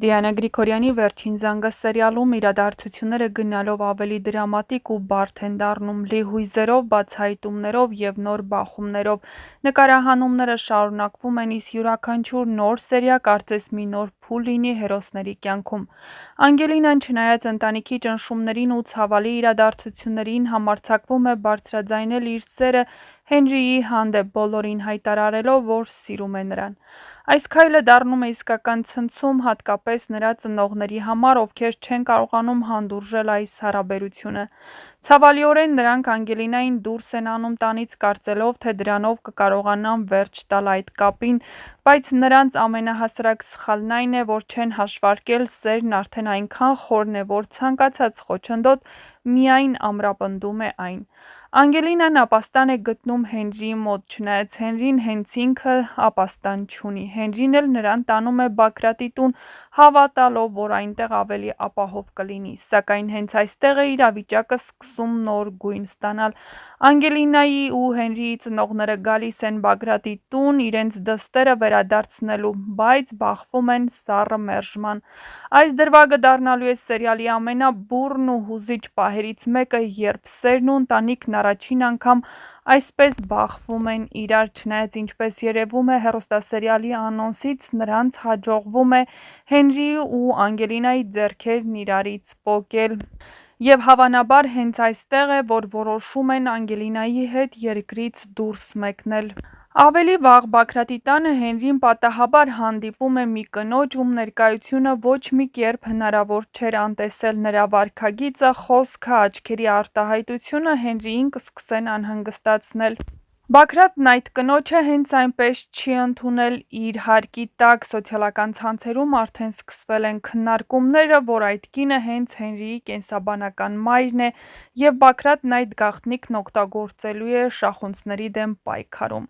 Դիանա Գրիգորյանի «Վերջին զանգը» սերիալում իրադարձությունները գնալով ավելի դրամատիկ ու բարդ են դառնում՝ լի հույզերով, բացահայտումներով և նոր բախումներով։ Նկարահանումները շարունակվում են, իսկ յուրաքանչյուր նոր սերիա կարծես մի նոր փուլ լինի հերոսների կյանքում։ Անգելինան, չնայած ընտանիքի ճնշումներին ու ցավալի իրադարձություններին, համարձակվում է բարձրաձայնել իր սերը Հենրիի հանդեպ, բոլորին հայտարարելով, որ սիրում է նրան։ Այս քայլը դառնում է իսկական ցնցում, հատկապես նրա ծնողների համար, ովքեր չեն կարողանում հանդուրժել այս հարաբերությունը։ Ցավալիորեն նրանք Անգելինային դուրս են անում տանից, կարծելով, թե դրանով կկարողանան վերջ տալ այդ կապին, բայց նրանց ամենահասարակ սխալն այն է, որ չեն հաշվարկել սերն արդեն այնքան խորն է, որ ցանկացած խոչընդոտ միայն ամրապնդում է այն։ Անգելինան ապաստան է գտնում Հենրիի մոտ, չնայած Հենրին հենց ինքը ապաստան չունի։ Հենրին էլ նրան տանում է Բագրատի տուն, հավատալով, որ այնտեղ ավելի ապահով կլինի, սակայն հենց այստեղ է իրավիճակը սկսում նոր գույն ստանալ։ Անգելինայի ու Հենրիի ծնողները գալիս են Բագրատի տուն իրենց դստերը վերադարձնելու, բայց բախվում են սառը մերժման։ Այս դրվագը դառնալու է սերիալի ամենաբուռն ու հուզիչ պահերից մեկը, երբ սերն ու ընտանիքն առաջին անգամ այսպես բախվում են իրար, չնայած ինչպես երևում է հեռուստասերիալի անոնսից, նրանց հաջողվում է Հենրիի ու Անգելինայի ձեռքերն իրարից պոկել։ Եվ հավանաբար հենց այստեղ է, որ որոշում են Անգելինայի հետ երկրից դուրս մեկնել։ Ավելի վաղ Բագրատի տանը Հենրին պատահաբար հանդիպում է մի կնոջ, ում ներկայությունը ոչ մի կերպ հնարավոր չէր անտեսել։ Նրա վարքագիծը, խոսքը, աչքերի արտահայտությունը Հենրիին կսկսեն անհանգստացնել։ Բագրատն այդ կնոջը հենց այնպես չի ընդունել իր հարկի տակ։ Սոցիալական ցանցերում արդեն սկսվել են քննարկումները, որ այդ կինը հենց Հենրիի կենսաբանական մայրն է, և Բագրատն այդ գաղտնիքն օգտագործելու է շախունցների դեմ պայքարում։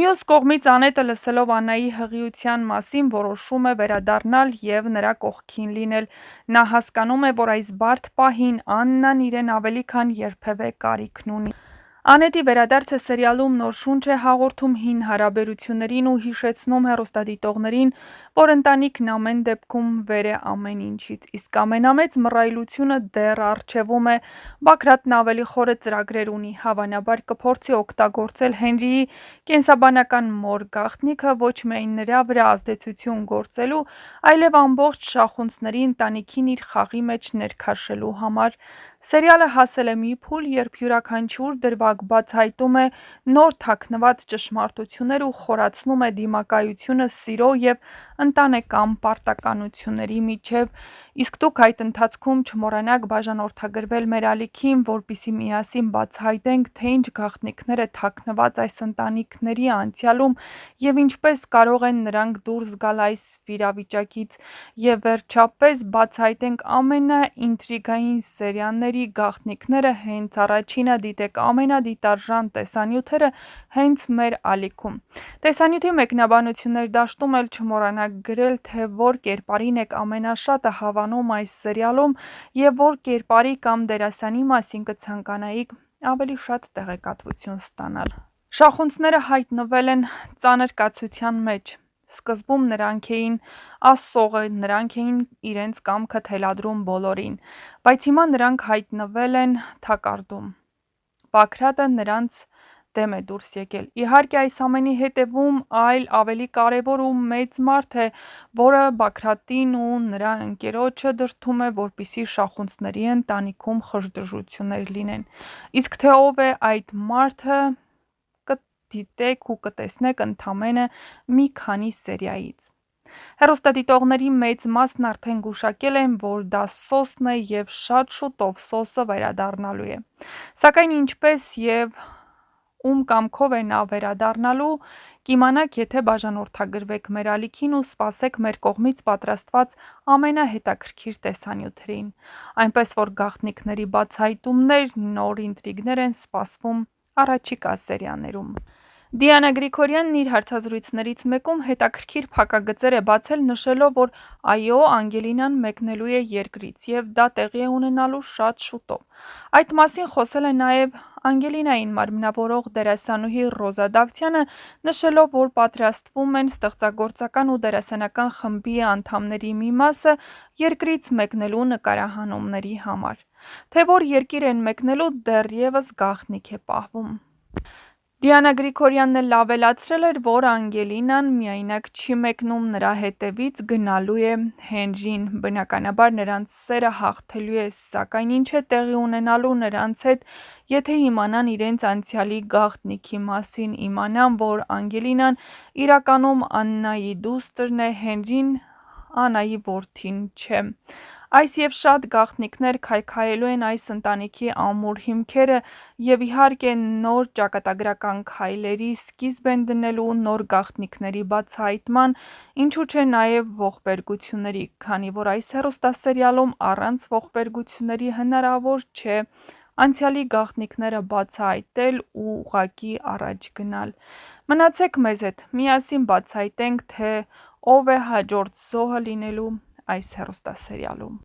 Մյուս կողմից Անետը, լսելով Աննայի հղիության մասին, որոշում է վերադառնալ և նրա կողքին լինել։ Նա հասկանում է, որ այս բարդ պահին Աննան իրեն ավելի քան երբևէ կարիքն ունի։ Անետի վերադարձը սերիալում նոր շունչ է հաղորդում հին հարաբերություններին ու հիշեցնում հեռուստադիտողներին, որ ընտանիքն ամեն դեպքում վեր է ամեն ինչից, իսկ ամենամեծ մռայլությունը դեռ առջևում է։ Բագրատն ավելի խորը ծրագրեր ունի, հավանաբար կփորձի օգտագործել Հենրիի կենսաբանական մոր գաղտնիքը ոչ միայն նրա վրա ազդեցություն գործելու, այլև ամբողջ շախունցների ընտանիքին իր խաղի մեջ ներքաշելու համար։ Սերիալը հասել է մի փուլ, երբ յուրաքանչյուր դրվագ բացահայտում է նոր թաքնված ճշմարտություններ ու խորացնում է դիմակայությունը սիրո և ընտանեկան պարտականությունների միջև, իսկ դուք այդ ընթացքում չմոռանաք բաժանորդագրվել մեր ալիքին, որպեսզի միասին բացահայտենք, թե ինչ գաղտնիքներ է թաքնված այս ընտանիքների անցյալում և ինչպես կարող են նրանք դուրս գալ այս վիրավիճակից, և վերջապես բացահայտենք ամենաինտրիգային սերիաների գաղտնիքները հենց առաջինը, դիտեք ամենադիտարժան տեսանյութերը հենց մեր ալիքում։ Տեսանյութի մեկնաբանություններ դաշտում էլ չմոռանաք գրել, թե որ կերպարին եք ամենաշատը հավանում այս սերիալում և որ կերպարի կամ դերասանի մասին կցանկանայիք ավելի շատ տեղեկատվություն ստանալ։ Շախունցները հայտնվել են ծանր կացության մեջ։ Սկզբում նրանք էին ասողը, նրանք էին իրենց կամքը թելադրում բոլորին, բայց հիմա նրանք հայտնվել են թակարդում։ Բագրատը նրանց դեմ է դուրս եկել։ Իհարկե, այս ամենի հետևում այլ ավելի կարևոր ու մեծ մարդ է, որը Բագրատին ու նրա ընկերոջը դրդում է, որպեսզի շախունցների ընտանիքում խժդժություններ լինեն։ Իսկ թե ով է այդ մարդը, կդիտեք ու կտեսնեք ընդամենը մի քանի սերիայից։ Հեռուստադիտողների մեծ մասն արդեն գուշակել են, որ դա սոսն է և շատ շուտով սոսը վերադառնալու է։ Սակայն ինչպես և ում կամքով է նա վերադառնալու, կիմանաք, եթե բաժանորդագրվեք մեր ալիքին ու սպասեք մեր կողմից պատրաստված ամենահետաքրքիր տեսանյութերին։ Այնպես որ գաղտնիքների բացահայտումներ, նոր ինտրիգներ են սպասվում առաջիկա սերիաներում։ Դիանա Գրիգորյանն իր հարցազրույցներից մեկում հետաքրքիր փակագծեր է բացել, նշելով, որ այո, Անգելինան մեկնելու է երկրից, և դա տեղի է ունենալու շատ շուտով։ Այդ մասին խոսել է նաև Անգելինային մարմնավորող դերասանուհի Ռոզա Դավթյանը նշելով, որ պատրաստվում են ստեղծագործական ու դերասանական խմբի անդամների մի մասը երկրից մեկնելու նկարահանումների համար, թե որ երկիր են մեկնելու դեռևս գաղտնիք է պահվում։ Դիանա Գրիգորյանն էլ ավելացրել էր, որ Անգելինան միայնակ չի մեկնում, նրա հետևից գնալու է Հենրին, բնականաբար նրանց սերը հաղթելու է, սակայն ինչ է տեղի ունենալու նրանց հետ, եթե իմանան իրենց անցյալի գաղտնիքի մասին, իմանան, որ Անգելինան իրականում Աննայի դուստրն է, Հենրին Աննայի որդին չէ։ Այս և շատ գաղտնիքներ քայքայելու են այս ընտանիքի ամուր հիմքերը և իհարկե նոր ճակատագրական քայլերի սկիզբ են դնելու նոր գաղտնիքների բացահայտման, ինչու չէ նաև ողբերգությունների, քանի որ այս հեռուստասերիալում առանց ողբերգությունների հնարավոր չէ անցյալի գաղտնիքները բացահայտել ու ուղղակի առաջ գնալ։ Մնացեք մեզ հետ, միասին բացահայտենք, թե ով է հաջորդ զոհը լինելու այս հեռուստասերիալում։